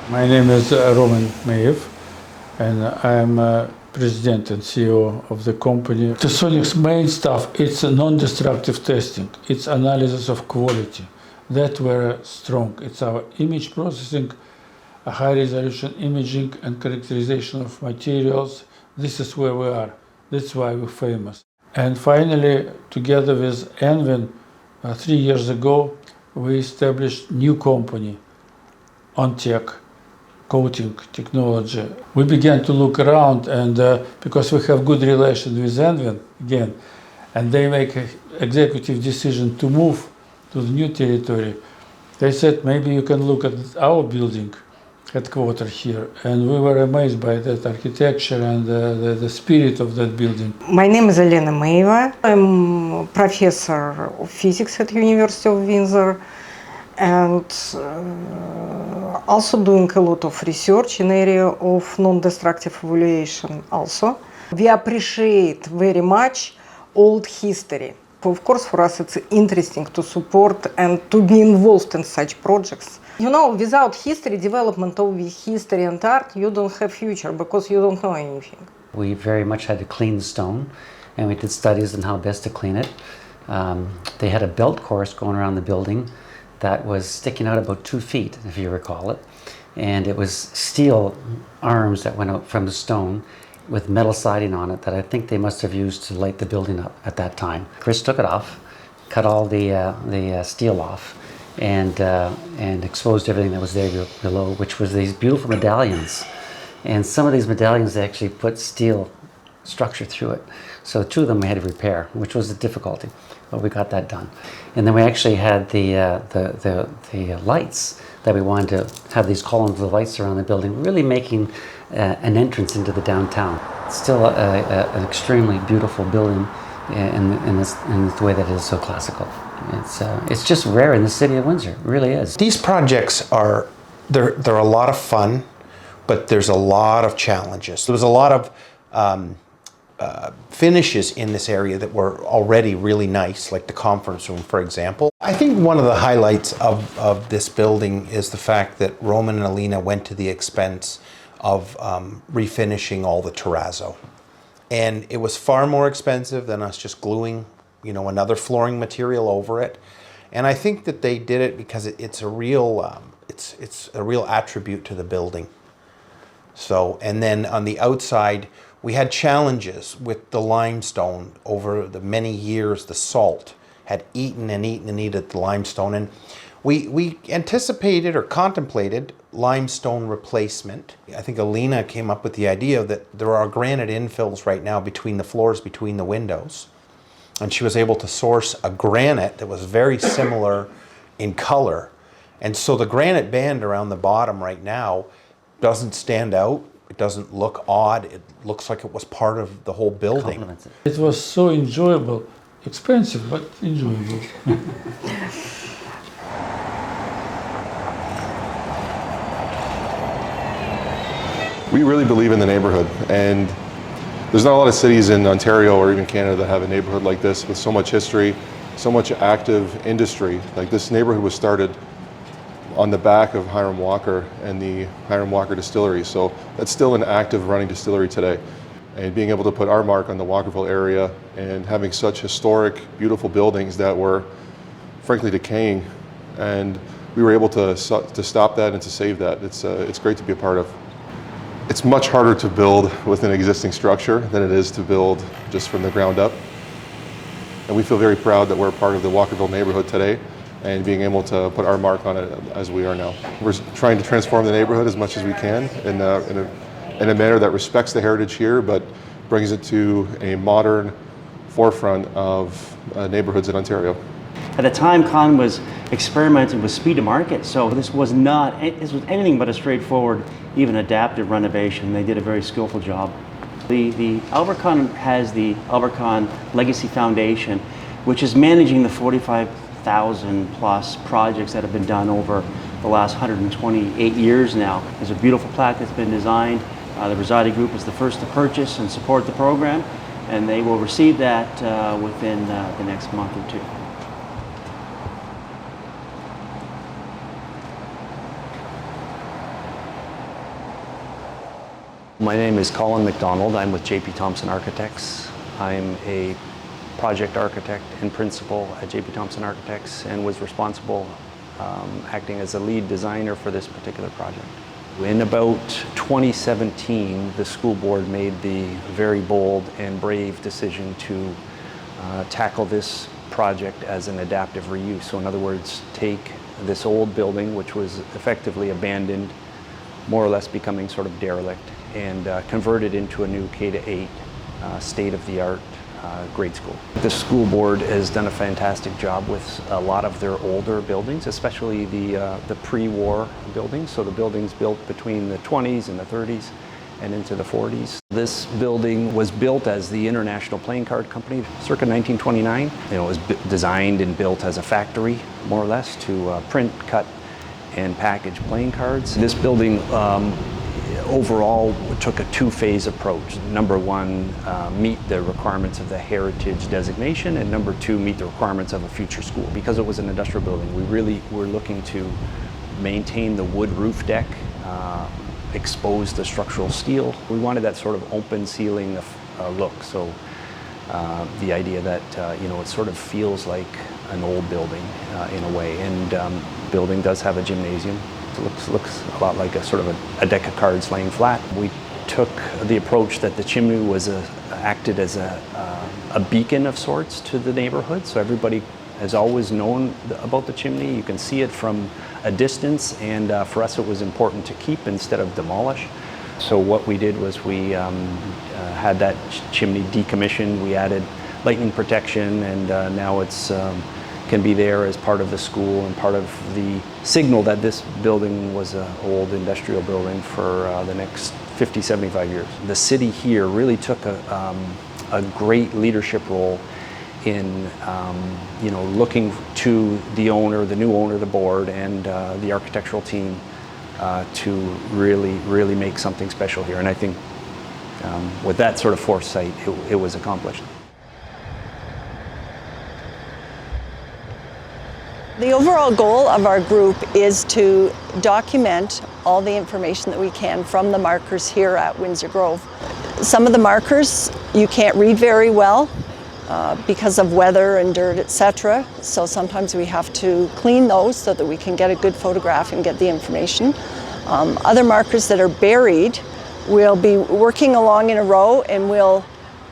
My name is Roman Maev, and I'm president and CEO of the company. Tessonics' main stuff, it's a non-destructive testing. It's analysis of quality. That we're strong. It's our image processing, a high-resolution imaging and characterization of materials. This is where we are. That's why we're famous. And finally, together with Envin, 3 years ago, we established new company, on tech, coating technology. We began to look around, and because we have good relation with Envin again, and they make an executive decision to move to the new territory, they said maybe you can look at our building, headquarters here, and we were amazed by that architecture and the spirit of that building. My name is Elena Maev. I'm a professor of physics at University of Windsor, and also doing a lot of research in area of non-destructive evaluation also. We appreciate very much old history. Of course, for us it's interesting to support and to be involved in such projects. You know, without history, development of history and art, you don't have future because you don't know anything. We very much had to clean the stone, and we did studies on how best to clean it. They had a belt course going around the building that was sticking out about 2 feet, if you recall it. And it was steel arms that went out from the stone with metal siding on it that I think they must have used to light the building up at that time. Chris took it off, cut all the steel off, and exposed everything that was there below, which was these beautiful medallions. And some of these medallions, they actually put steel structure through it. So 2 of them we had to repair, which was the difficulty, but we got that done. And then we actually had the lights that we wanted to have these columns of lights around the building, really making an entrance into the downtown. It's still an extremely beautiful building in the way that it is so classical. It's just rare in the city of Windsor, it really is. These projects are, they're a lot of fun, but there's a lot of challenges. There was a lot of finishes in this area that were already really nice, like the conference room, for example. I think one of the highlights of this building is the fact that Roman and Elena went to the expense of refinishing all the terrazzo. And it was far more expensive than us just gluing, you know, another flooring material over it. And I think that they did it because it's a real, it's a real attribute to the building. So, and then on the outside, we had challenges with the limestone over the many years. The salt had eaten and eaten and eaten the limestone, and we anticipated or contemplated limestone replacement. I think Elena came up with the idea that there are granite infills right now between the floors, between the windows, and she was able to source a granite that was very similar in color. And so the granite band around the bottom right now doesn't stand out. It doesn't look odd. It looks like it was part of the whole building. It was so enjoyable, expensive, but enjoyable. We really believe in the neighborhood, and there's not a lot of cities in Ontario or even Canada that have a neighborhood like this with so much history, so much active industry. Like, this neighborhood was started on the back of Hiram Walker and the Hiram Walker Distillery. So that's still an active running distillery today. And being able to put our mark on the Walkerville area and having such historic, beautiful buildings that were frankly decaying, and we were able to stop that and to save that. It's great to be a part of. It's much harder to build with an existing structure than it is to build just from the ground up. And we feel very proud that we're part of the Walkerville neighborhood today, and being able to put our mark on it as we are now. We're trying to transform the neighborhood as much as we can in a manner that respects the heritage here, but brings it to a modern forefront of neighborhoods in Ontario. At the time, Con was experimenting with speed to market, so this was anything but a straightforward, even adaptive renovation. They did a very skillful job. The Albert Con has the Albert Con Legacy Foundation, which is managing the 45,000 plus projects that have been done over the last 128 years now. There's a beautiful plaque that's been designed. The Rosati group is the first to purchase and support the program, and they will receive that within the next month or two. My name is Colin McDonald. I'm with JP Thompson Architects. I'm a project architect and principal at JP Thompson Architects and was responsible acting as a lead designer for this particular project. In about 2017, the school board made the very bold and brave decision to tackle this project as an adaptive reuse. So in other words, take this old building, which was effectively abandoned, more or less becoming sort of derelict, and convert it into a new K-8 state-of-the-art grade school. The school board has done a fantastic job with a lot of their older buildings, especially the pre-war buildings. So the buildings built between the 20s and the 30s and into the 40s. This building was built as the International Playing Card Company circa 1929. It was designed and built as a factory, more or less, to print, cut, and package playing cards. This building overall took a two-phase approach. Number one, meet the requirements of the heritage designation, and number two, meet the requirements of a future school. Because it was an industrial building, we really were looking to maintain the wood roof deck, expose the structural steel. We wanted that sort of open ceiling look. So the idea that it sort of feels like an old building in a way. And building does have a gymnasium. It looks a lot like a sort of a deck of cards laying flat. We took the approach that the chimney was acted as a beacon of sorts to the neighborhood. So everybody has always known about the chimney. You can see it from a distance, and for us it was important to keep instead of demolish. So what we did was we had that chimney decommissioned. We added lightning protection, and now it's can be there as part of the school and part of the signal that this building was an old industrial building for the next 50, 75 years. The city here really took a great leadership role in looking to the owner, the new owner, the board, and the architectural team to really make something special here. And I think with that sort of foresight, it was accomplished. The overall goal of our group is to document all the information that we can from the markers here at Windsor Grove. Some of the markers you can't read very well because of weather and dirt, etc. So sometimes we have to clean those so that we can get a good photograph and get the information. Other markers that are buried, we'll be working along in a row and we'll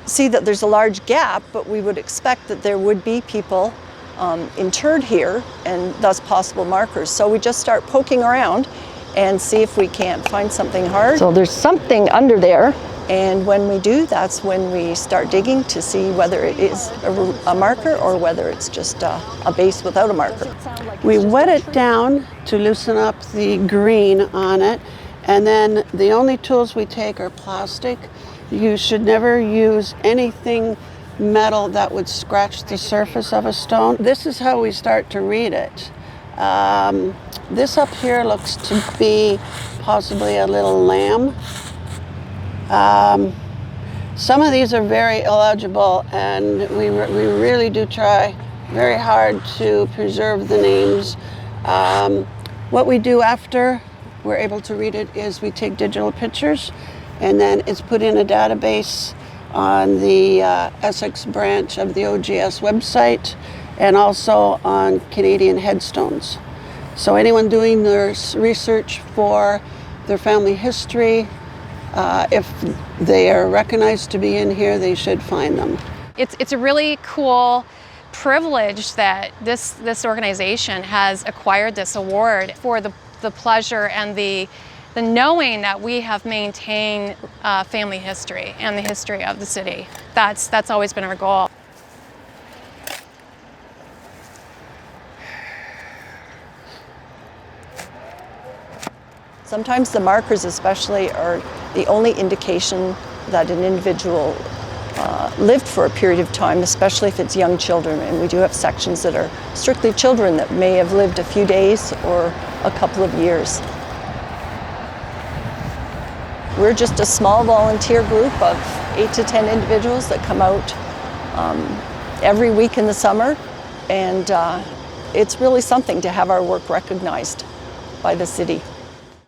see that there's a large gap, but we would expect that there would be people interred here and thus possible markers. So we just start poking around and see if we can't find something hard. So there's something under there, and when we do, that's when we start digging to see whether it is a marker or whether it's just a base without a marker. We wet it down to loosen up the green on it, and then the only tools we take are plastic. You should never use anything metal that would scratch the surface of a stone. This is how we start to read it. This up here looks to be possibly a little lamb. Some of these are very illegible, and we really do try very hard to preserve the names. What we do after we're able to read it is we take digital pictures, and then it's put in a database on the Essex branch of the OGS website, and also on Canadian headstones. So anyone doing their research for their family history, if they are recognized to be in here, they should find them. It's a really cool privilege that this organization has acquired this award for the pleasure and the knowing that we have maintained family history and the history of the city. That's always been our goal. Sometimes the markers especially are the only indication that an individual lived for a period of time, especially if it's young children. And we do have sections that are strictly children that may have lived a few days or a couple of years. We're just a small volunteer group of 8 to 10 individuals that come out every week in the summer, and it's really something to have our work recognized by the city.